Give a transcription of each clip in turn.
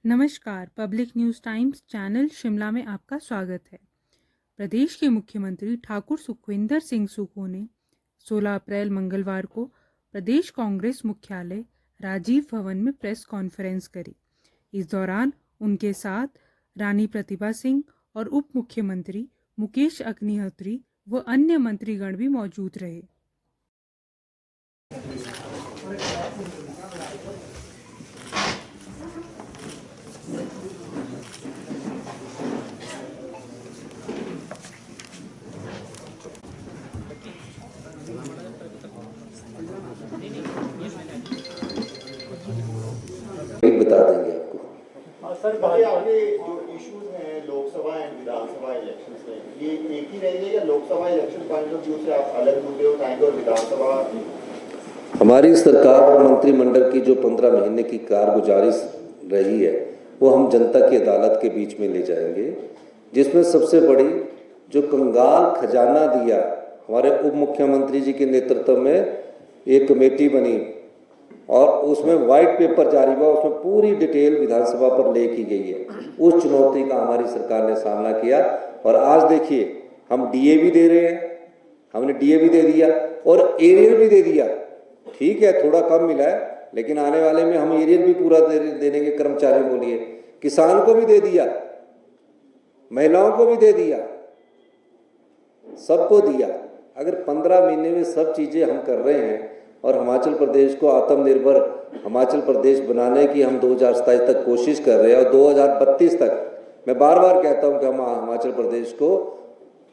नमस्कार। Public news times channel Shimla में आपका स्वागत है। प्रदेश के मुख्यमंत्री ठाकुर सुखविंदर सिंह सुक्खू ने 16 अप्रैल मंगलवार को प्रदेश कांग्रेस मुख्यालय राजीव भवन में प्रेस कॉन्फ्रेंस करी। इस दौरान उनके साथ रानी प्रतिभा सिंह और उप मुख्यमंत्री मुकेश अग्निहोत्री व अन्य मंत्रीगण भी मौजूद रहे। बता देंगे आपको। सर, आपके जो इश्यूज हैं लोकसभा एंड विधानसभा इलेक्शंस में, ये एक ही रहेंगे या Lok Sabha election point of view से आप अलग मुद्दे उठाएंगे और विधानसभा? हमारी सरकार और मंत्रिमंडल की जो 15 महीने की कारगुजारी रही है वो हम जनता की अदालत के बीच में ले जाएंगे, जिसमें सबसे बड़ी जो कंगाल खजाना दिया, हमारे उप मुख्यमंत्री जी के नेतृत्व में एक कमेटी बनी और उसमें वाइट पेपर जारी हुआ, उसमें पूरी डिटेल विधानसभा पर ले की गई है। उस चुनौती का हमारी सरकार ने सामना किया और आज देखिए हम डीए भी दे रहे हैं, हमने डीए भी दे दिया और एरियर भी दे दिया। ठीक है, थोड़ा कम मिला है, लेकिन आने वाले में हम एरियर भी पूरा दे देंगे कर्मचारियों को लिए। किसान को भी दे दिया, महिलाओं को भी दे दिया, सबको दिया। अगर 15 महीने में सब चीज़ें हम कर रहे हैं और हिमाचल प्रदेश को आत्मनिर्भर हिमाचल प्रदेश बनाने की हम 2027 तक कोशिश कर रहे हैं और 2032 तक मैं बार बार कहता हूं कि हम हिमाचल प्रदेश को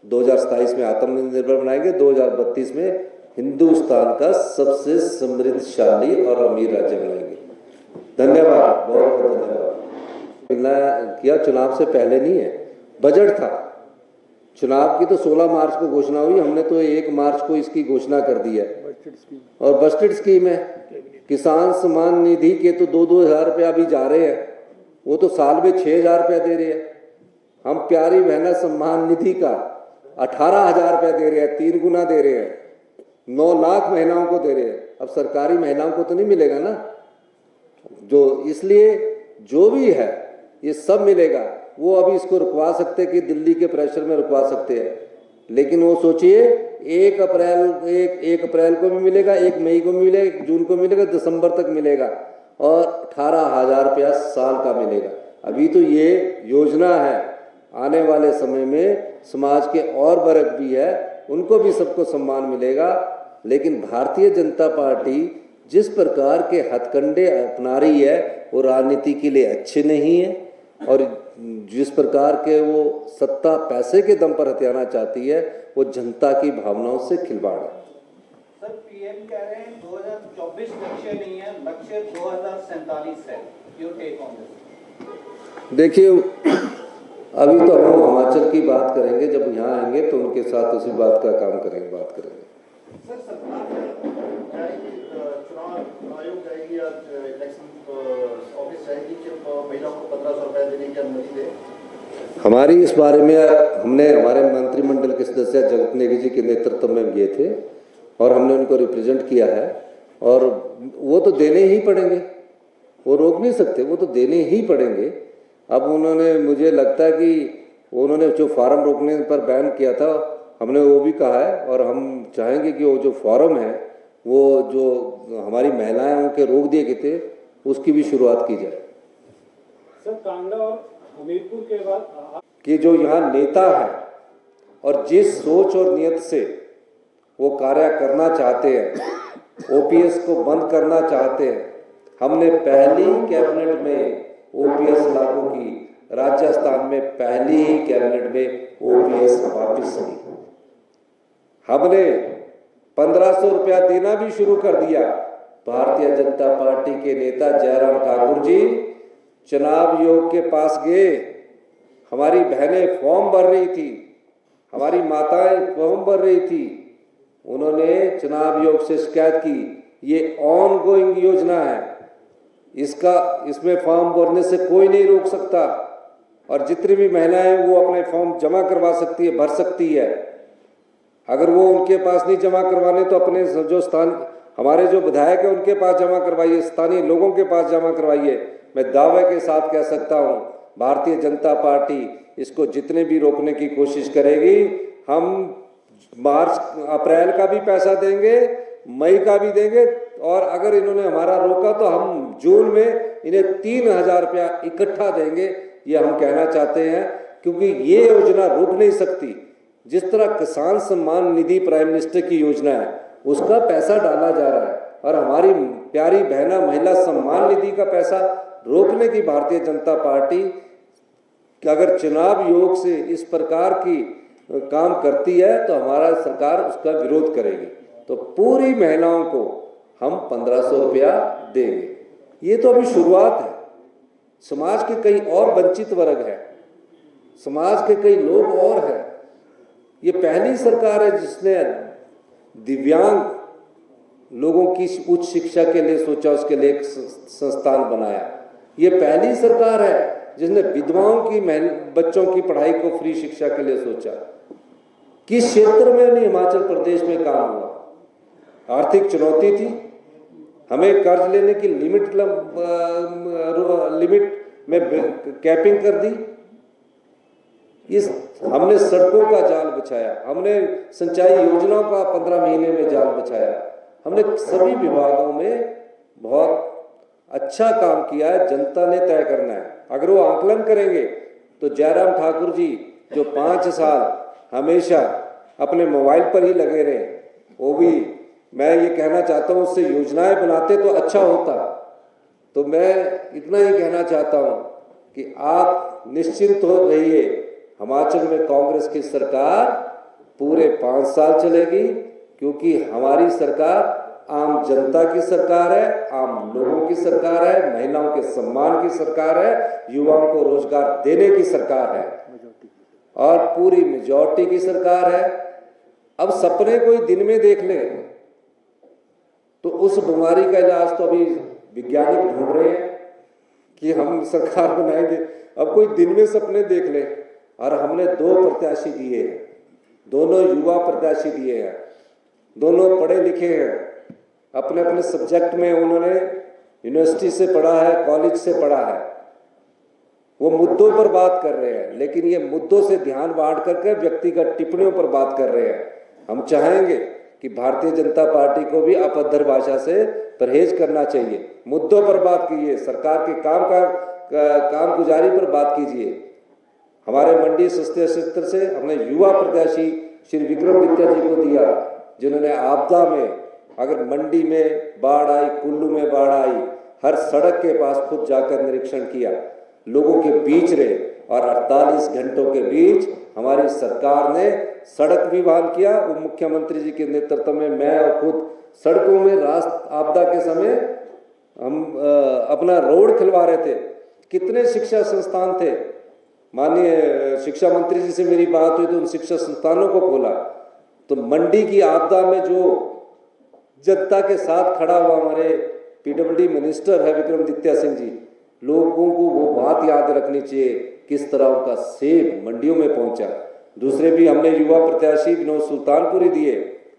2027 में आत्मनिर्भर बनाएंगे, 2032 में हिंदुस्तान का सबसे समृद्धशाली और अमीर राज्य बनाएंगे। धन्यवाद, बहुत बहुत धन्यवाद। मिलना किया चुनाव से पहले नहीं है, बजट था। चुनाव की तो 16 मार्च को घोषणा हुई, हमने तो 1 मार्च को इसकी घोषणा कर दी है। और बजट स्कीम है, किसान सम्मान निधि के तो 2-2 हज़ार रुपया अभी जा रहे हैं, वो तो साल में 6,000 रुपया दे रहे हैं। हम प्यारी बहना सम्मान निधि का 18,000 रुपया दे रहे हैं, 3 गुना दे रहे हैं। 9 लाख महिलाओं को दे रहे हैं। अब सरकारी महिलाओं को तो नहीं मिलेगा ना, जो इसलिए जो भी है ये सब मिलेगा। वो अभी इसको रुकवा सकते कि दिल्ली के प्रेशर में रुकवा सकते हैं, लेकिन वो सोचिए 1 अप्रैल को भी मिलेगा, 1 मई को मिलेगा, 1 जून को मिलेगा, दिसंबर तक मिलेगा और 18,000 रुपया साल का मिलेगा। अभी तो ये योजना है, आने वाले समय में समाज के और वर्ग भी है, उनको भी सबको सम्मान मिलेगा। लेकिन भारतीय जनता पार्टी जिस प्रकार के हथकंडे अपना रही है वो राजनीति के लिए अच्छे नहीं है और जिस प्रकार के वो सत्ता पैसे के दम पर हथियाना चाहती है वो जनता की भावनाओं से खिलवाड़ है। सर, पीएम कह रहे हैं 2024 लक्ष्य नहीं है, लक्ष्य 2047 है। Your take on this? देखिए, अभी तो हम हिमाचल की बात करेंगे, जब यहाँ आएंगे तो उनके साथ उसी बात का काम करेंगे, बात करेंगे। सर, सरकार जाएगी, चुनाव आयोग जाएगी या इलेक्शन ऑफिस जाएगी कि महिलाओं को 1,500 रुपया देने की अनुमति दे? हमारी इस बारे में हमने हमारे मंत्रिमंडल के सदस्य जगत नेगी जी के नेतृत्व में गए थे और हमने उनको रिप्रेजेंट किया है और वो तो देने ही पड़ेंगे, वो रोक नहीं सकते, वो तो देने ही पड़ेंगे। अब उन्होंने, मुझे लगता है कि उन्होंने जो फार्म रोकने पर बैन किया था, हमने वो भी कहा है और हम चाहेंगे कि वो जो फॉर्म है वो जो हमारी महिलाएं उनके रोक दिए गए थे उसकी भी शुरुआत की जाए। सर, कांगड़ा और हमीरपुर के बाद कि जो यहाँ नेता है और जिस सोच और नियत से वो कार्य करना चाहते हैं, ओपीएस को बंद करना चाहते हैं, हमने पहली कैबिनेट में ओपीएस लागू की, राजस्थान में पहली ही कैबिनेट में ओपीएस वापस की। हमने 1,500 रुपया देना भी शुरू कर दिया। भारतीय जनता पार्टी के नेता जयराम ठाकुर जी चुनाव आयोग के पास गए, हमारी बहनें फॉर्म भर रही थी, हमारी माताएं फॉर्म भर रही थी, उन्होंने चुनाव आयोग से शिकायत की, ये ऑन गोइंग योजना है, इसमें फॉर्म भरने से कोई नहीं रोक सकता और जितनी भी महिलाएं वो अपने फॉर्म जमा करवा सकती है, भर सकती है। अगर वो उनके पास नहीं जमा करवाने तो अपने जो स्थान हमारे जो विधायक है उनके पास जमा करवाइए, स्थानीय लोगों के पास जमा करवाइए। मैं दावे के साथ कह सकता हूं, भारतीय जनता पार्टी इसको जितने भी रोकने की कोशिश करेगी, हम मार्च अप्रैल का भी पैसा देंगे, मई का भी देंगे, और अगर इन्होंने हमारा रोका तो हम जून में इन्हें 3,000 रुपया इकट्ठा देंगे। ये हम कहना चाहते हैं, क्योंकि ये योजना रुक नहीं सकती। जिस तरह किसान सम्मान निधि प्राइम मिनिस्टर की योजना है, उसका पैसा डाला जा रहा है, और हमारी प्यारी बहना महिला सम्मान निधि का पैसा रोकने की भारतीय जनता पार्टी कि अगर चुनाव योग से इस प्रकार की काम करती है तो हमारा सरकार उसका विरोध करेगी। तो पूरी महिलाओं को हम 1,500 रुपया देंगे। ये तो अभी शुरुआत है। समाज के कई और वंचित वर्ग है, समाज के कई लोग और हैं। ये पहली सरकार है जिसने दिव्यांग लोगों की उच्च शिक्षा के लिए सोचा, उसके लिए एक संस्थान बनाया। ये पहली सरकार है जिसने विधवाओं की बच्चों की पढ़ाई को फ्री शिक्षा के लिए सोचा। किस क्षेत्र में नहीं हिमाचल प्रदेश में काम हुआ? आर्थिक चुनौती थी, हमें कर्ज लेने की लिमिट में कैपिंग कर दी। हमने सड़कों का जाल बिछाया, हमने सिंचाई योजनाओं का 15 महीने में जाल बिछाया, हमने सभी विभागों में बहुत अच्छा काम किया है। जनता ने तय करना है। अगर वो आकलन करेंगे तो जयराम ठाकुर जी जो 5 साल हमेशा अपने मोबाइल पर ही लगे रहे, वो भी मैं ये कहना चाहता हूँ उससे योजनाएं बनाते तो अच्छा होता। तो मैं इतना ही कहना चाहता हूँ कि आप निश्चिंत हो रहिए, हिमाचल में कांग्रेस की सरकार पूरे 5 साल चलेगी, क्योंकि हमारी सरकार आम जनता की सरकार है, आम लोगों की सरकार है, महिलाओं के सम्मान की सरकार है, युवाओं को रोजगार देने की सरकार है, और पूरी मेजॉरिटी की सरकार है। अब सपने कोई दिन में देख ले तो उस बीमारी का इलाज तो अभी वैज्ञानिक ढूंढ रहे हैं कि हम सरकार बनाएंगे। अब कोई दिन में सपने देख ले, और हमने 2 प्रत्याशी दिए हैं, दोनों युवा प्रत्याशी दिए हैं, दोनों पढ़े लिखे हैं, अपने अपने सब्जेक्ट में उन्होंने यूनिवर्सिटी से पढ़ा है, कॉलेज से पढ़ा है। वो मुद्दों पर बात कर रहे हैं, लेकिन ये मुद्दों से ध्यान बांट करके व्यक्तिगत टिप्पणियों पर बात कर रहे हैं। हम चाहेंगे कि भारतीय जनता पार्टी को भी अभद्र भाषा से परहेज करना चाहिए। मुद्दों पर बात कीजिए, सरकार के काम गुजारी पर बात कीजिए। हमारे मंडी सस्ते क्षेत्र से हमने युवा प्रत्याशी श्री विक्रमादित्य जी को दिया, जिन्होंने आपदा में, अगर मंडी में बाढ़ आई, कुल्लू में बाढ़ आई, हर सड़क के पास खुद जाकर निरीक्षण किया, लोगों के बीच रहे, और 48 घंटों के बीच हमारी सरकार ने सड़क भी बहाल किया। वो मुख्यमंत्री जी के नेतृत्व में मैं और खुद सड़कों में आपदा के समय हम अपना रोड खिलवा रहे थे। कितने शिक्षा संस्थान थे, माननीय शिक्षा मंत्री जी से मेरी बात हुई तो उन शिक्षा संस्थानों को खोला। तो मंडी की आपदा में जो जनता के साथ खड़ा हुआ हमारे पीडब्ल्यूडी मिनिस्टर है विक्रमादित्य सिंह जी, लोगों को वो बात याद रखनी चाहिए किस तरह उनका सेब मंडियों में पहुंचा। दूसरे भी हमने युवा प्रत्याशी विनोद सुल्तानपुरी दिए,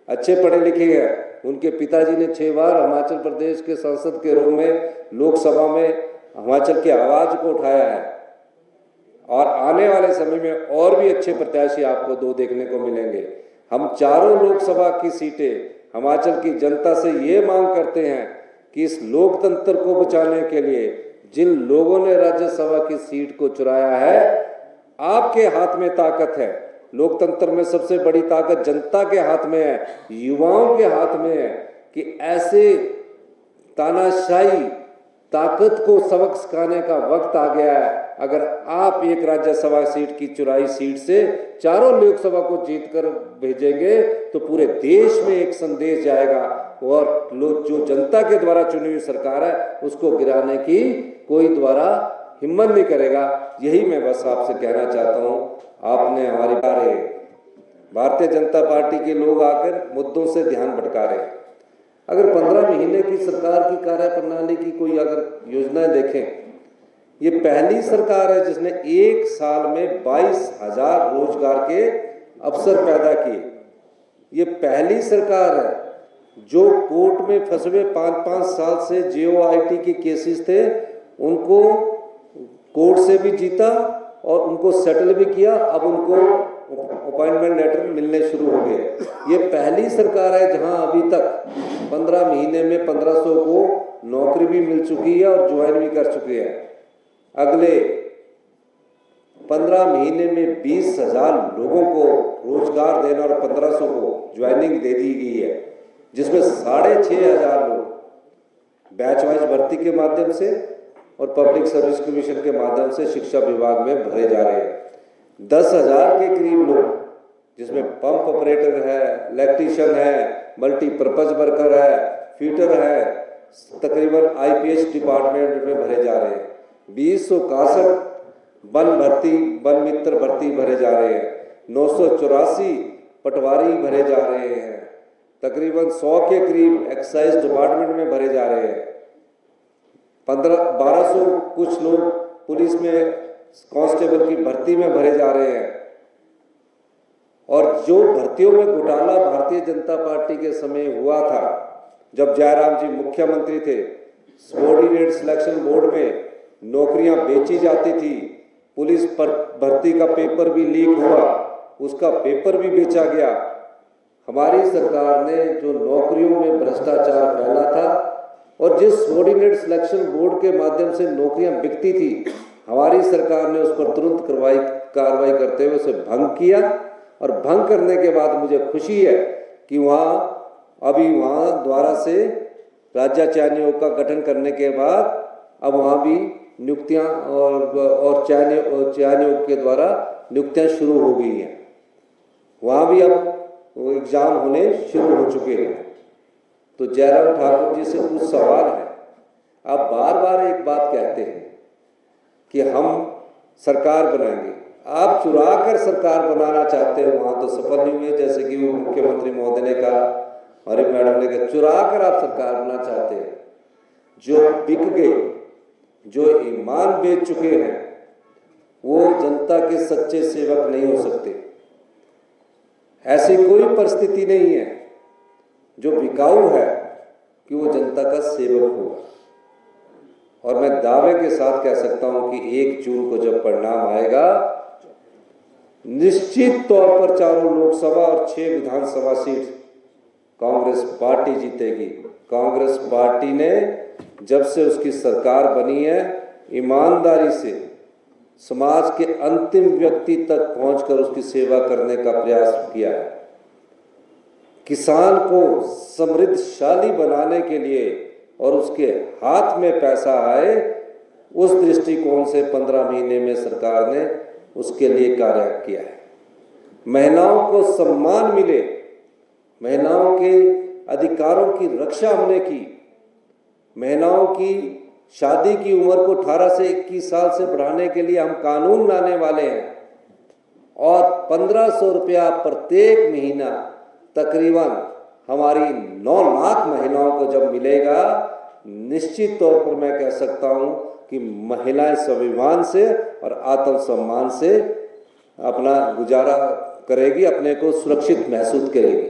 अच्छे पढ़े लिखे हैं। उनके पिताजी ने 6 बार हिमाचल प्रदेश के सांसद के रूप में लोकसभा में हिमाचल की आवाज को उठाया है, और आने वाले समय में और भी अच्छे प्रत्याशी आपको 2 देखने को मिलेंगे। हम चारों लोकसभा की सीटें हिमाचल की जनता से ये मांग करते हैं कि इस लोकतंत्र को बचाने के लिए जिन लोगों ने राज्यसभा की सीट को चुराया है, आपके हाथ में ताकत है। लोकतंत्र में सबसे बड़ी ताकत जनता के हाथ में है, युवाओं के हाथ में है, कि ऐसे तानाशाही ताकत को सबक सिखाने का वक्त आ गया है। अगर आप एक राज्यसभा सीट की चुराई सीट से चारों लोकसभा को जीतकर भेजेंगे तो पूरे देश में एक संदेश जाएगा, और जो जनता के द्वारा चुनी हुई सरकार है उसको गिराने की कोई द्वारा हिम्मत नहीं करेगा। यही मैं बस आपसे कहना चाहता हूँ। आपने हमारी भारतीय जनता पार्टी के लोग आकर मुद्दों से ध्यान भटका रहे हैं। अगर 15 महीने की सरकार की कार्यप्रणाली की कोई अगर योजनाएं देखें, ये पहली सरकार है जिसने 1 साल में 22,000 रोजगार के अवसर पैदा किए। ये पहली सरकार है जो कोर्ट में फंसे हुए 5-5 साल से JOIT के केसेस थे उनको कोर्ट से भी जीता और उनको सेटल भी किया। अब उनको अपॉइंटमेंट लेटर मिलने शुरू हो गए। ये पहली सरकार है जहां अभी तक 15 महीने में 1500 को नौकरी भी मिल चुकी है और ज्वाइन भी कर चुकी है। अगले 15 महीने में 20,000 लोगों को रोजगार देना और 1500 को ज्वाइनिंग दे दी गई है, जिसमें 6,500 लोग बैच वाइज भर्ती के माध्यम से और पब्लिक सर्विस कमीशन के माध्यम से शिक्षा विभाग में भरे जा रहे हैं। 10,000 के करीब लोग, जिसमें पंप ऑपरेटर है, इलेक्ट्रीशियन है, मल्टीपर्पज वर्कर है, फीटर है, तकरीबन IPS डिपार्टमेंट में भरे जा रहे हैं। 2061 वन मित्र भर्ती भरे जा रहे हैं। 984 पटवारी भरे जा रहे हैं। तकरीबन 100 के करीब एक्साइज डिपार्टमेंट में भरे जा रहे हैं। 1200 कुछ लोग पुलिस में कांस्टेबल की भर्ती में भरे जा रहे हैं। और जो भर्तियों में घोटाला भारतीय जनता पार्टी के समय हुआ था, जब जयराम जी मुख्यमंत्री थे, सबॉर्डिनेट सिलेक्शन बोर्ड में नौकरियां बेची जाती थी, पुलिस पर भर्ती का पेपर भी लीक हुआ, उसका पेपर भी बेचा गया। हमारी सरकार ने जो नौकरियों में भ्रष्टाचार फैला था और जिस सबॉर्डिनेट सिलेक्शन बोर्ड के माध्यम से नौकरियां बिकती थी, हमारी सरकार ने उस पर तुरंत कार्रवाई करते हुए उसे भंग किया। और भंग करने के बाद मुझे खुशी है कि वहाँ द्वारा से राज्य चयन आयोग का गठन करने के बाद अब वहाँ भी नियुक्तियाँ और चयन आयोग के द्वारा नियुक्तियाँ शुरू हो गई हैं। वहाँ भी अब एग्जाम होने शुरू हो चुके हैं। तो जयराम ठाकुर जी से कुछ सवाल है। आप बार बार एक बात कहते हैं कि हम सरकार बनाएंगे, आप चुरा कर सरकार बनाना चाहते हो, वहां तो सफल नहीं हुए। जैसे कि वो मुख्यमंत्री महोदय ने कहा और मैडम ने कहा, चुरा कर आप सरकार बनाना चाहते हैं। जो बिक गए, जो ईमान बेच चुके हैं, वो जनता के सच्चे सेवक नहीं हो सकते। ऐसी कोई परिस्थिति नहीं है जो बिकाऊ है कि वो जनता का सेवक होगा। और मैं दावे के साथ कह सकता हूं कि 1 जून को जब परिणाम आएगा, निश्चित तौर पर चारों लोकसभा और 6 विधानसभा सीट कांग्रेस पार्टी जीतेगी। कांग्रेस पार्टी ने जब से उसकी सरकार बनी है, ईमानदारी से समाज के अंतिम व्यक्ति तक पहुंचकर उसकी सेवा करने का प्रयास किया है। किसान को समृद्धशाली बनाने के लिए और उसके हाथ में पैसा आए, उस दृष्टिकोण से 15 महीने में सरकार ने उसके लिए कार्य किया है। महिलाओं को सम्मान मिले, महिलाओं के अधिकारों की रक्षा हमने की। महिलाओं की शादी की उम्र को 18 से 21 साल से बढ़ाने के लिए हम कानून लाने वाले हैं। और 1500 रुपया प्रत्येक महीना तकरीबन हमारी 9 लाख महिलाओं को जब मिलेगा, निश्चित तौर पर मैं कह सकता हूं कि महिलाएं स्वाभिमान से और आत्मसम्मान से अपना गुजारा करेगी, अपने को सुरक्षित महसूस करेगी।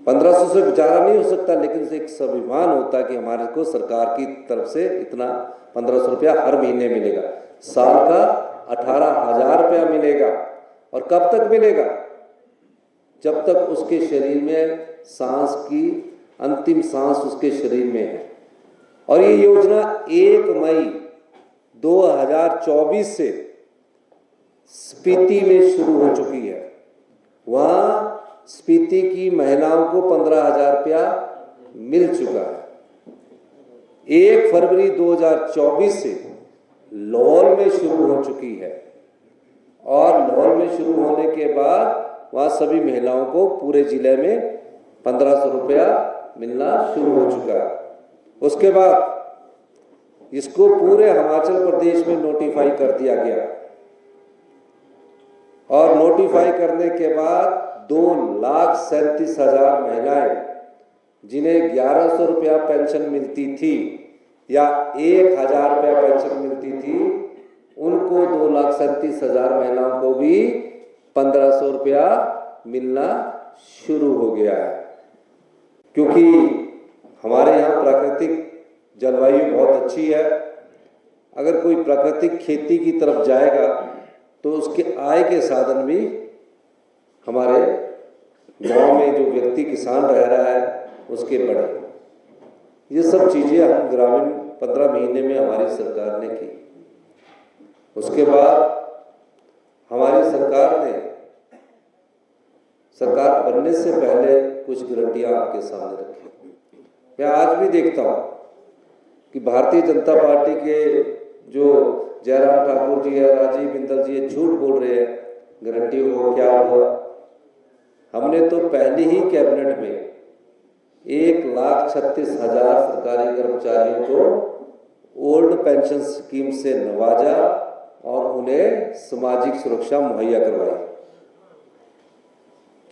1500 से गुजारा नहीं हो सकता, लेकिन एक स्वाभिमान होता है कि हमारे को सरकार की तरफ से इतना 1500 रुपया हर महीने मिलेगा। साल का 18,000 रुपया मिलेगा। और कब तक मिलेगा? जब तक उसके शरीर में सांस की अंतिम सांस उसके शरीर में है। और ये योजना 1 मई 2024 से स्पीति में शुरू हो चुकी है। वहां स्पीति की महिलाओं को 15,000 रुपया मिल चुका है। 1 फरवरी 2024 से लाहौल में शुरू हो चुकी है। और लाहौल में शुरू होने के बाद वहां सभी महिलाओं को पूरे जिले में 1500 रुपया मिलना शुरू हो चुका है। उसके बाद इसको पूरे हिमाचल प्रदेश में नोटिफाई कर दिया गया। और नोटिफाई करने के बाद 2,37,000 महिलाएं, जिन्हें 1100 रुपया पेंशन मिलती थी या 1,000 रुपया पेंशन मिलती थी, उनको 2,37,000 महिलाओं को भी 1500 रुपया मिलना शुरू हो गया है। क्योंकि हमारे यहाँ प्राकृतिक जलवायु बहुत अच्छी है। अगर कोई प्राकृतिक खेती की तरफ जाएगा तो उसके आय के साधन भी हमारे गांव में जो व्यक्ति किसान रह रहा है उसके बढ़े। ये सब चीज़ें हम ग्रामीण 15 महीने में हमारी सरकार ने की। उसके बाद हमारी सरकार ने सरकार बनने से पहले कुछ गारंटियां आपके सामने रखी। मैं आज भी देखता हूं कि भारतीय जनता पार्टी के जो जयराम ठाकुर जी है, राजीव बिंदल जी है, झूठ बोल रहे हैं गारंटियों को क्या हुआ। हमने तो पहली ही कैबिनेट में 1,36,000 सरकारी कर्मचारियों को ओल्ड पेंशन स्कीम से नवाजा और उन्हें सामाजिक सुरक्षा मुहैया करवाई।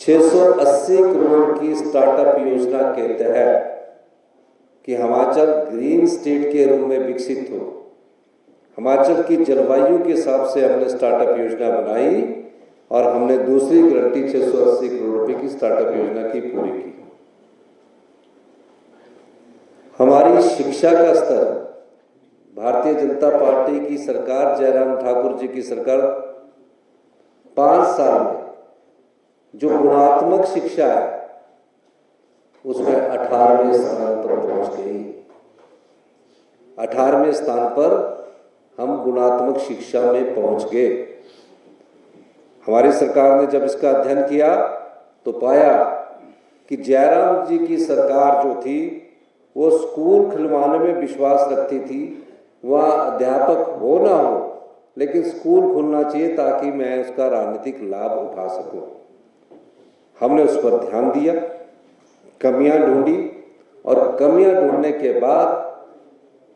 680 करोड़ की स्टार्टअप योजना के तहत कि हिमाचल ग्रीन स्टेट के रूप में विकसित हो, हिमाचल की जलवायु के हिसाब से हमने स्टार्टअप योजना बनाई और हमने दूसरी गारंटी 680 करोड़ रुपए की स्टार्टअप योजना की पूरी की। हमारी शिक्षा का स्तर भारतीय जनता पार्टी की सरकार, जयराम ठाकुर जी की सरकार 5 साल में जो गुणात्मक शिक्षा है उसमें 18वें स्थान पर पहुंच गई। 18वें स्थान पर हम गुणात्मक शिक्षा में पहुंच गए। हमारी सरकार ने जब इसका अध्ययन किया तो पाया कि जयराम जी की सरकार जो थी वो स्कूल खुलवाने में विश्वास रखती थी। वह अध्यापक हो ना हो लेकिन स्कूल खुलना चाहिए ताकि मैं उसका राजनीतिक लाभ उठा सकूं। हमने उस पर ध्यान दिया, कमियां ढूंढी और कमियां ढूंढने के बाद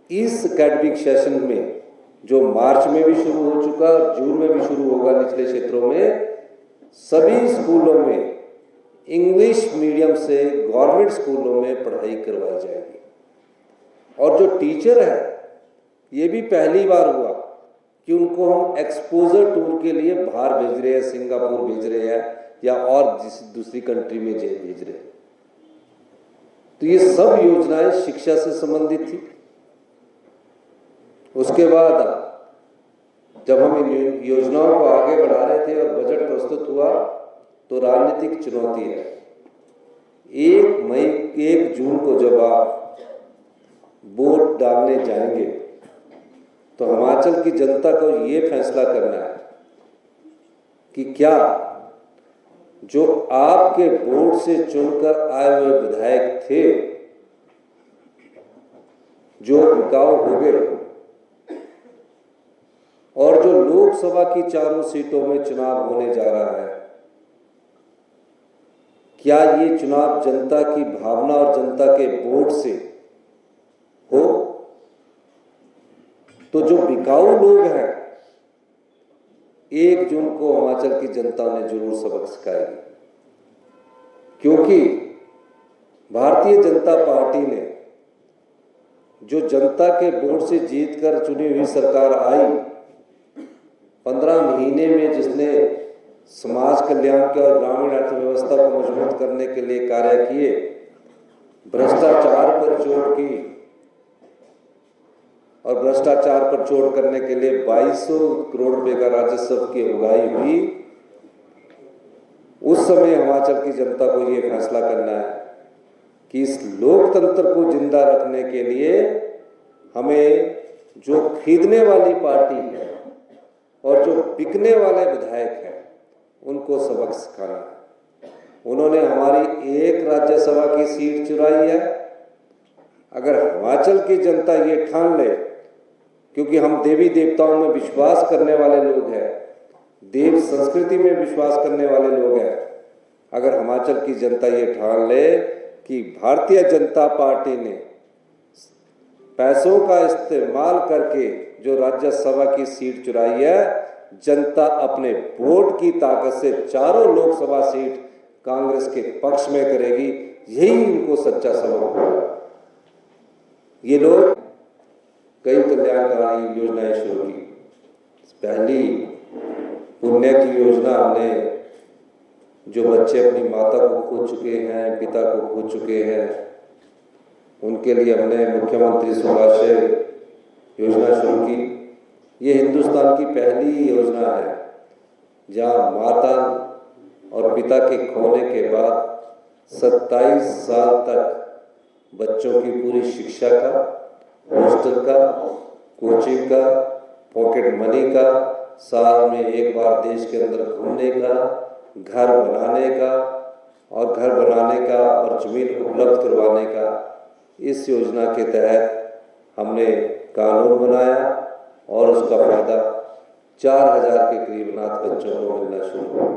इस एकेडमिक सेशन में जो मार्च में भी शुरू हो चुका, जून में भी शुरू होगा निचले क्षेत्रों में, सभी स्कूलों में इंग्लिश मीडियम से गवर्नमेंट स्कूलों में पढ़ाई करवाई जाएगी। और जो टीचर है ये भी पहली बार हुआ कि उनको हम एक्सपोजर टूर के लिए बाहर भेज रहे हैं, सिंगापुर भेज रहे हैं या और दूसरी कंट्री में भेज रहे हैं। तो ये सब योजनाएं शिक्षा से संबंधित थी। उसके बाद जब हम इन योजनाओं को आगे बढ़ा रहे थे और बजट प्रस्तुत हुआ तो राजनीतिक चुनौती है। 1 जून को जब आप वोट डालने जाएंगे तो हिमाचल की जनता को ये फैसला करना है कि क्या जो आपके वोट से चुनकर आए हुए विधायक थे जो बिकाऊ हो गए और जो लोकसभा की 4 सीटों में चुनाव होने जा रहा है, क्या ये चुनाव जनता की भावना और जनता के वोट से हो? तो जो बिकाऊ लोग हैं 1 जून को हिमाचल की जनता ने जरूर सबक सिखाएगी, क्योंकि भारतीय जनता पार्टी ने जो जनता के वोट से जीतकर चुनी हुई सरकार आई, 15 महीने में जिसने समाज कल्याण के और ग्रामीण अर्थव्यवस्था को मजबूत करने के लिए कार्य किए, भ्रष्टाचार पर चोट की और भ्रष्टाचार पर चोट करने के लिए 2200 करोड़ रुपए का राजस्व की उगाही हुई। उस समय हिमाचल की जनता को यह फैसला करना है कि इस लोकतंत्र को जिंदा रखने के लिए हमें जो खरीदने वाली पार्टी है और जो बिकने वाले विधायक हैं उनको सबक सिखाना है। उन्होंने हमारी 1 राज्यसभा की सीट चुराई है। अगर हिमाचल की जनता ये ठान ले, क्योंकि हम देवी देवताओं में विश्वास करने वाले लोग हैं, देव संस्कृति में विश्वास करने वाले लोग हैं, अगर हिमाचल की जनता ये ठान ले कि भारतीय जनता पार्टी ने पैसों का इस्तेमाल करके जो राज्यसभा की सीट चुराई है, जनता अपने वोट की ताकत से 4 लोकसभा सीट कांग्रेस के पक्ष में करेगी। यही इनको सच्चा सबक होगा। ये लोग कई कल्याणकारी योजनाएं शुरू की। पहली पुण्य की योजना हमने, जो बच्चे अपनी माता को खो चुके हैं, पिता को खो चुके हैं, उनके लिए हमने मुख्यमंत्री सुभाषय योजना शुरू की। ये हिंदुस्तान की पहली योजना है जहां माता और पिता के खोने के बाद 27 साल तक बच्चों की पूरी शिक्षा का, हॉस्टल का, कोचिंग का, पॉकेट मनी का, साल में एक बार देश के अंदर घूमने का, घर बनाने का और जमीन उपलब्ध करवाने का, इस योजना के तहत हमने कानून बनाया और उसका फायदा 4000 के करीब अनाथ बच्चों को मिलना शुरू हुआ।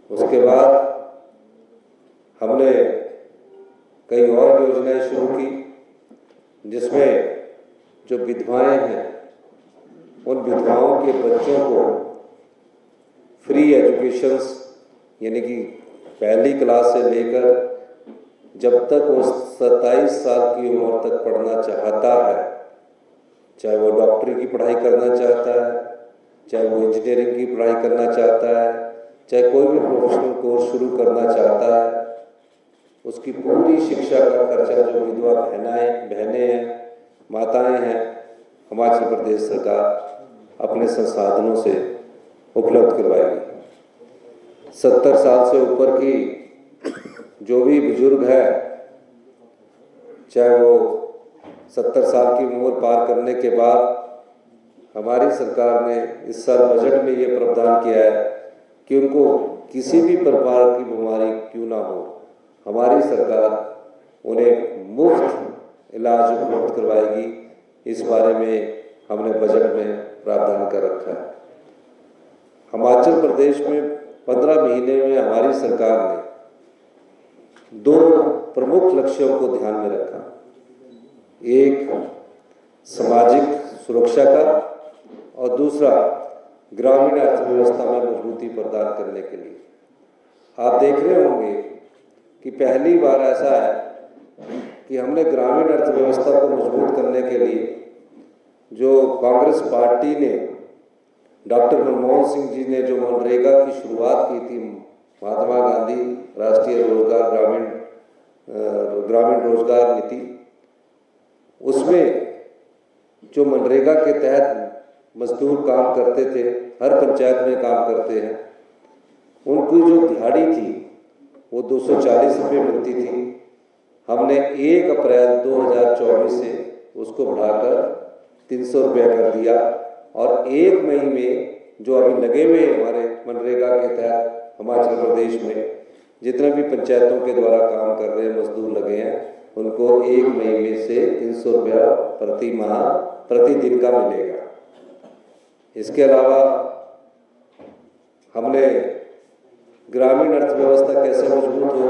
उसके बाद हमने कई और योजनाएं शुरू की, जिसमें जो विधवाएं हैं उन विधवाओं के बच्चों को फ्री एजुकेशन, यानी कि पहली क्लास से लेकर जब तक वो 27 साल की उम्र तक पढ़ना चाहता है, चाहे वो डॉक्टरी की पढ़ाई करना चाहता है, चाहे वो इंजीनियरिंग की पढ़ाई करना चाहता है, चाहे कोई भी प्रोफेशनल कोर्स शुरू करना चाहता है, उसकी पूरी शिक्षा का खर्चा जो विधवा बहनें हैं, माताएं हैं, हिमाचल प्रदेश सरकार अपने संसाधनों से उपलब्ध करवाएगी। 70 साल से ऊपर की जो भी बुजुर्ग है, चाहे वो 70 साल की उम्र पार करने के बाद, हमारी सरकार ने इस साल बजट में ये प्रावधान किया है कि उनको किसी भी प्रकार की बीमारी क्यों ना हो, हमारी सरकार उन्हें मुफ्त इलाज उपलब्ध करवाएगी। इस बारे में हमने बजट में प्रावधान कर रखा है। हिमाचल प्रदेश में 15 महीने में हमारी सरकार ने 2 प्रमुख लक्ष्यों को ध्यान में रखा। एक सामाजिक सुरक्षा का और दूसरा ग्रामीण अर्थव्यवस्था में मजबूती प्रदान करने के लिए। आप देख रहे होंगे कि पहली बार ऐसा है कि हमने ग्रामीण अर्थव्यवस्था को मजबूत करने के लिए जो कांग्रेस पार्टी ने, डॉक्टर मनमोहन सिंह जी ने जो मनरेगा की शुरुआत की थी, महात्मा गांधी राष्ट्रीय ग्रामीण रोजगार नीति, उसमें जो मनरेगा के तहत मजदूर काम करते थे, हर पंचायत में काम करते हैं, उनकी जो दिहाड़ी थी वो 240 रुपये मिलती थी। हमने 1 अप्रैल 2024 से उसको बढ़ाकर 300 रुपया कर दिया और 1 मई में जो अभी लगे हुए हमारे मनरेगा के तहत हिमाचल प्रदेश में जितने भी पंचायतों के द्वारा काम कर रहे हैं मजदूर लगे हैं, उनको 1 मई में से 300 रुपया प्रति माह प्रतिदिन का मिलेगा। इसके अलावा हमने ग्रामीण अर्थव्यवस्था कैसे मजबूत हो,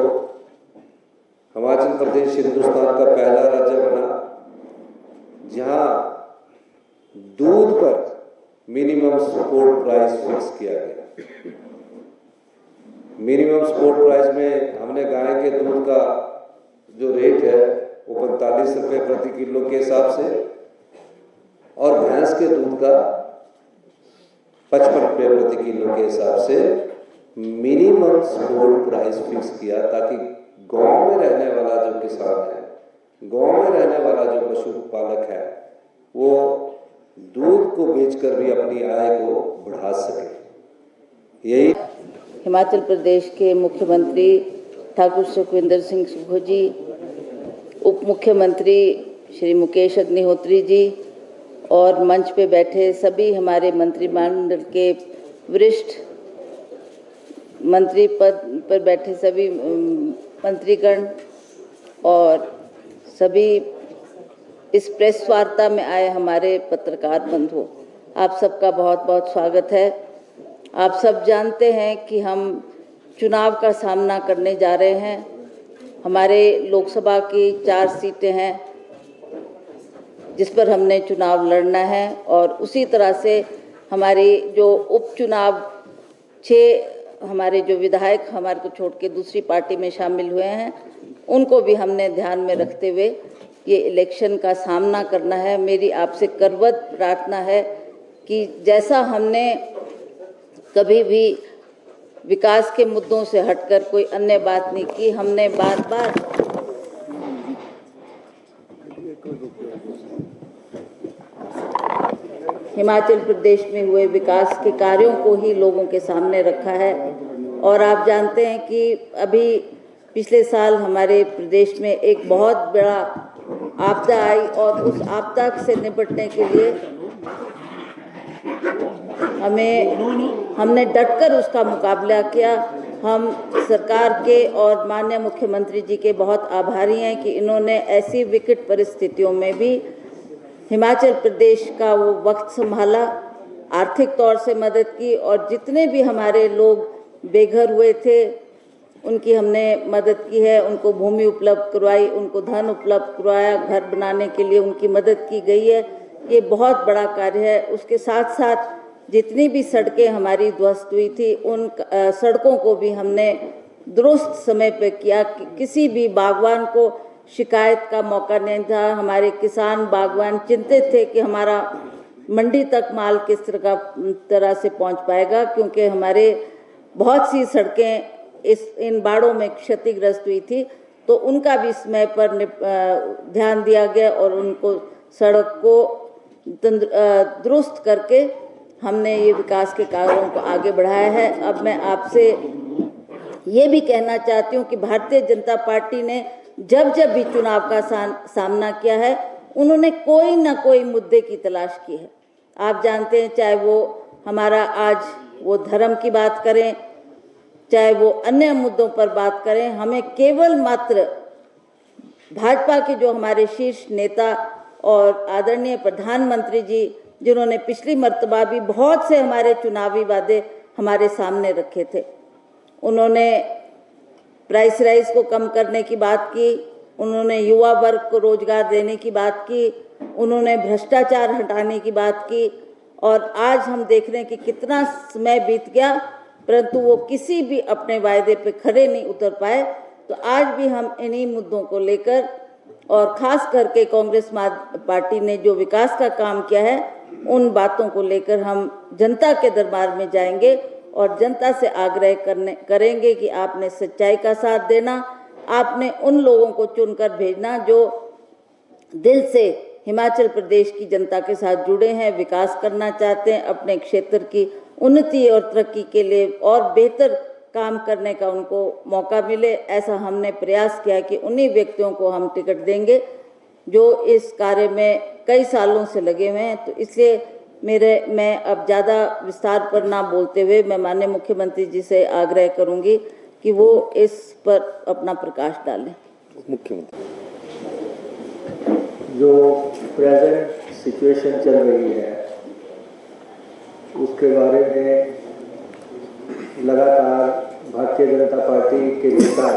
हिमाचल प्रदेश हिंदुस्तान का पहला राज्य बना जहां दूध पर मिनिमम सपोर्ट प्राइस फिक्स किया गया। मिनिमम सपोर्ट प्राइस में हमने गाय के दूध का जो रेट है वो 45 रुपये प्रति किलो के हिसाब से और भैंस के दूध का 55 रुपये प्रति किलो के हिसाब से मिनिमम सपोर्ट प्राइस फिक्स किया, ताकि गांव में रहने वाला जो किसान है, गांव में रहने वाला जो पशुपालक है, वो दूध को बेचकर भी अपनी आय को बढ़ा सके। यही हिमाचल प्रदेश के मुख्यमंत्री ठाकुर सुखविंदर सिंह सुक्खू जी, उप मुख्यमंत्री श्री मुकेश अग्निहोत्री जी और मंच पे बैठे सभी हमारे मंत्रिमंडल के वरिष्ठ मंत्री पद पर बैठे सभी मंत्रीगण और सभी इस प्रेस वार्ता में आए हमारे पत्रकार बंधुओं, आप सबका बहुत बहुत स्वागत है। आप सब जानते हैं कि हम चुनाव का सामना करने जा रहे हैं। हमारे लोकसभा की 4 सीटें हैं जिस पर हमने चुनाव लड़ना है और उसी तरह से हमारी जो उपचुनाव 6 हमारे जो विधायक हमारे को छोड़ के दूसरी पार्टी में शामिल हुए हैं, उनको भी हमने ध्यान में रखते हुए ये इलेक्शन का सामना करना है। मेरी आपसे करबद्ध प्रार्थना है कि जैसा हमने कभी भी विकास के मुद्दों से हटकर कोई अन्य बात नहीं की, हमने बार बार हिमाचल प्रदेश में हुए विकास के कार्यों को ही लोगों के सामने रखा है। और आप जानते हैं कि अभी पिछले साल हमारे प्रदेश में एक बहुत बड़ा आपदा आई और उस आपदा से निपटने के लिए हमने डटकर उसका मुकाबला किया। हम सरकार के और माननीय मुख्यमंत्री जी के बहुत आभारी हैं कि इन्होंने ऐसी विकट परिस्थितियों में भी हिमाचल प्रदेश का वो वक्त संभाला, आर्थिक तौर से मदद की और जितने भी हमारे लोग बेघर हुए थे उनकी हमने मदद की है। उनको भूमि उपलब्ध करवाई, उनको धन उपलब्ध करवाया, घर बनाने के लिए उनकी मदद की गई है। ये बहुत बड़ा कार्य है। उसके साथ साथ जितनी भी सड़कें हमारी ध्वस्त हुई थी उन सड़कों को भी हमने दुरुस्त समय पे किया। किसी भी बागवान को शिकायत का मौका नहीं था। हमारे किसान बागवान चिंतित थे कि हमारा मंडी तक माल किस तरह से पहुंच पाएगा, क्योंकि हमारे बहुत सी सड़कें इन बाढ़ों में क्षतिग्रस्त हुई थी। तो उनका भी समय पर ध्यान दिया गया और उनको सड़क को दुरुस्त करके हमने ये विकास के कार्यों को आगे बढ़ाया है। अब मैं आपसे ये भी कहना चाहती हूँ कि भारतीय जनता पार्टी ने जब जब भी चुनाव का सामना किया है उन्होंने कोई ना कोई मुद्दे की तलाश की है। आप जानते हैं, चाहे वो हमारा आज वो धर्म की बात करें, चाहे वो अन्य मुद्दों पर बात करें, हमें केवल मात्र भाजपा के जो हमारे शीर्ष नेता और आदरणीय प्रधानमंत्री जी, जिन्होंने पिछली मर्तबा भी बहुत से हमारे चुनावी वादे हमारे सामने रखे थे, उन्होंने प्राइस राइज को कम करने की बात की, उन्होंने युवा वर्ग को रोजगार देने की बात की, उन्होंने भ्रष्टाचार हटाने की बात की। और आज हम देख रहे हैं कि कितना समय बीत गया परंतु वो किसी भी अपने वायदे पे खरे नहीं उतर पाए। तो आज भी हम इन्हीं मुद्दों को लेकर और खास करके कांग्रेस पार्टी ने जो विकास का काम किया है उन बातों को लेकर हम जनता के दरबार में जाएंगे और जनता से आग्रह करेंगे कि आपने सच्चाई का साथ देना, आपने उन लोगों को चुनकर भेजना जो दिल से हिमाचल प्रदेश की जनता के साथ जुड़े हैं, विकास करना चाहते हैं, अपने क्षेत्र की उन्नति और तरक्की के लिए और बेहतर काम करने का उनको मौका मिले। ऐसा हमने प्रयास किया कि उन्हीं व्यक्तियों को हम टिकट देंगे जो इस कार्य में कई सालों से लगे हुए हैं। तो इसलिए मैं अब ज़्यादा विस्तार पर ना बोलते हुए मैं माननीय मुख्यमंत्री जी से आग्रह करूंगी कि वो इस पर अपना प्रकाश डालें। मुख्यमंत्री जो प्रेजेंट सिचुएशन चल रही है उसके बारे में लगातार भारतीय जनता पार्टी के नेता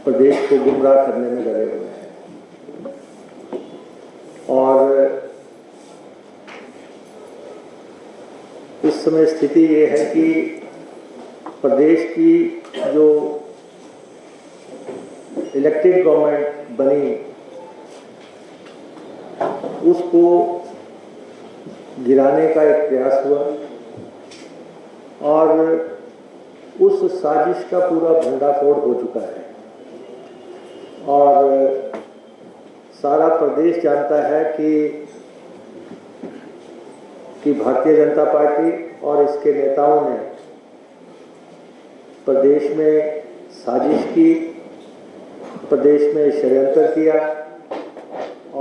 प्रदेश को गुमराह करने में लगे हुए हैं और इस समय स्थिति ये है कि प्रदेश की जो इलेक्टेड गवर्नमेंट बनी उसको गिराने का एक प्रयास हुआ और उस साजिश का पूरा भंडाफोड़ हो चुका है और सारा प्रदेश जानता है कि भारतीय जनता पार्टी और इसके नेताओं ने प्रदेश में साजिश की, प्रदेश में षड्यंत्र किया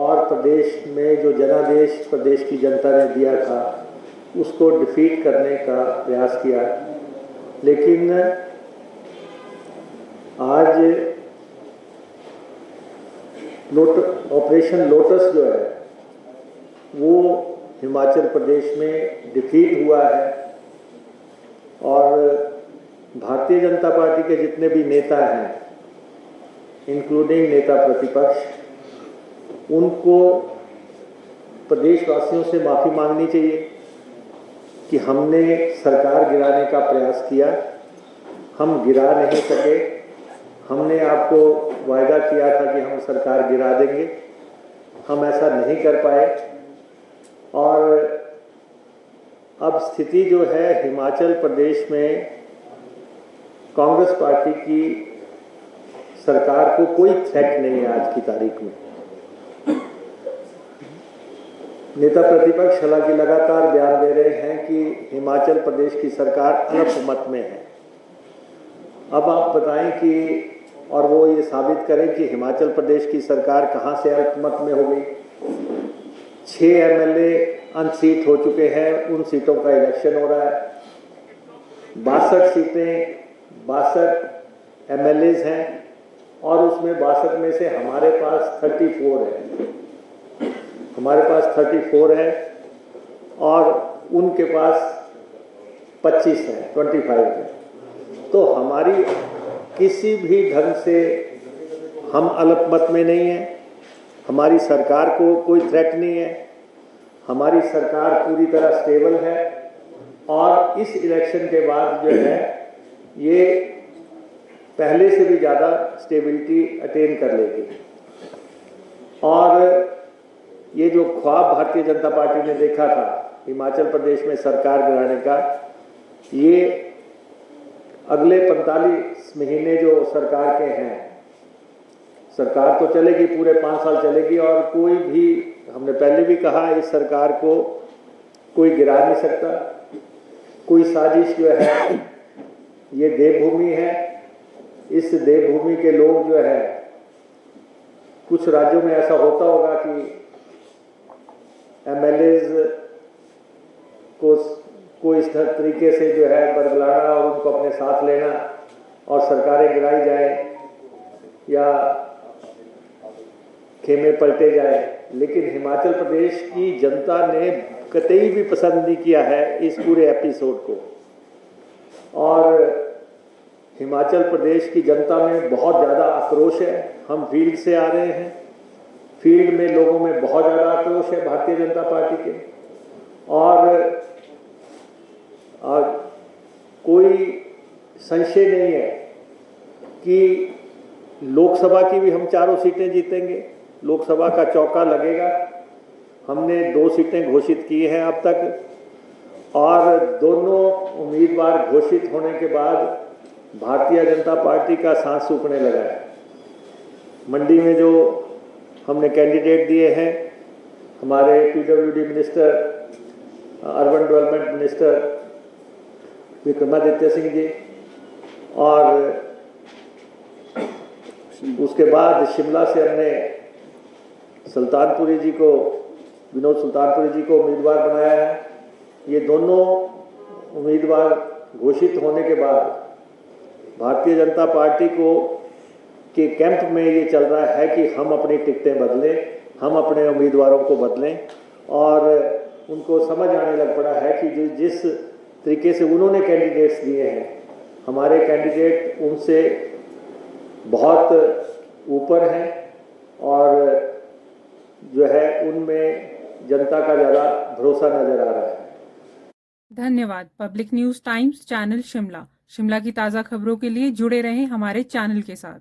और प्रदेश में जो जनादेश प्रदेश की जनता ने दिया था उसको डिफीट करने का प्रयास किया। लेकिन आज ऑपरेशन लोटस जो है वो हिमाचल प्रदेश में डिफीट हुआ है और भारतीय जनता पार्टी के जितने भी नेता हैं इंक्लूडिंग नेता प्रतिपक्ष, उनको प्रदेशवासियों से माफ़ी मांगनी चाहिए कि हमने सरकार गिराने का प्रयास किया, हम गिरा नहीं सके। हमने आपको वायदा किया था कि हम सरकार गिरा देंगे, हम ऐसा नहीं कर पाए और अब स्थिति जो है हिमाचल प्रदेश में कांग्रेस पार्टी की सरकार को कोई थ्रेट नहीं है आज की तारीख में। नेता प्रतिपक्ष हालांकि लगातार बयान दे रहे हैं कि हिमाचल प्रदेश की सरकार अल्पमत में है। अब आप बताएं कि और वो ये साबित करें कि हिमाचल प्रदेश की सरकार कहां से अल्पमत में हो गई। 6 एमएलए अनसीट हो चुके हैं, उन सीटों का इलेक्शन हो रहा है। 62 सीटें 62 एमएलएज हैं और उसमें 62 में से हमारे पास 34 है। हमारे पास 34 है और उनके पास 25 है, 25 है। तो हमारी किसी भी ढंग से हम अल्पमत में नहीं है। हमारी सरकार को कोई थ्रेट नहीं है। हमारी सरकार पूरी तरह स्टेबल है और इस इलेक्शन के बाद जो है ये पहले से भी ज़्यादा स्टेबिलिटी अटेन कर लेगी। और ये जो ख्वाब भारतीय जनता पार्टी ने देखा था हिमाचल प्रदेश में सरकार गिराने का, ये अगले 45 महीने जो सरकार के हैं, सरकार तो चलेगी, पूरे 5 साल चलेगी और कोई भी, हमने पहले भी कहा, इस सरकार को कोई गिरा नहीं सकता। कोई साजिश जो है, ये देवभूमि है, इस देवभूमि के लोग जो है, कुछ राज्यों में ऐसा होता होगा कि एमएलएज को इस तरीके से जो है बरगलाना और उनको अपने साथ लेना और सरकारें गिराई जाए या खेमे पलटे जाए। लेकिन हिमाचल प्रदेश की जनता ने कतई भी पसंद नहीं किया है इस पूरे एपिसोड को। और हिमाचल प्रदेश की जनता में बहुत ज़्यादा आक्रोश है। हम फील्ड से आ रहे हैं, फील्ड में लोगों में बहुत ज़्यादा आक्रोश है भारतीय जनता पार्टी के। और कोई संशय नहीं है कि लोकसभा की भी हम 4 सीटें जीतेंगे। लोकसभा का चौका लगेगा। हमने 2 सीटें घोषित की हैं अब तक और दोनों उम्मीदवार घोषित होने के बाद भारतीय जनता पार्टी का सांस सूखने लगा है। मंडी में जो हमने कैंडिडेट दिए हैं, हमारे PWD minister, urban development minister Vikramaditya Singh ji, और उसके बाद शिमला से हमने सुल्तानपुरी जी को, विनोद सुल्तानपुरी जी को उम्मीदवार बनाया है। ये दोनों उम्मीदवार घोषित होने के बाद भारतीय जनता पार्टी को के कैंप में ये चल रहा है कि हम अपनी टिकटें बदलें, हम अपने उम्मीदवारों को बदलें। और उनको समझ आने लग पड़ा है कि जिस तरीके से उन्होंने कैंडिडेट्स दिए हैं, हमारे कैंडिडेट उनसे बहुत ऊपर हैं और जो है उनमें जनता का ज़्यादा भरोसा नज़र आ रहा है। धन्यवाद। Public news times channel Shimla की ताज़ा खबरों के लिए जुड़े रहें हमारे चैनल के साथ।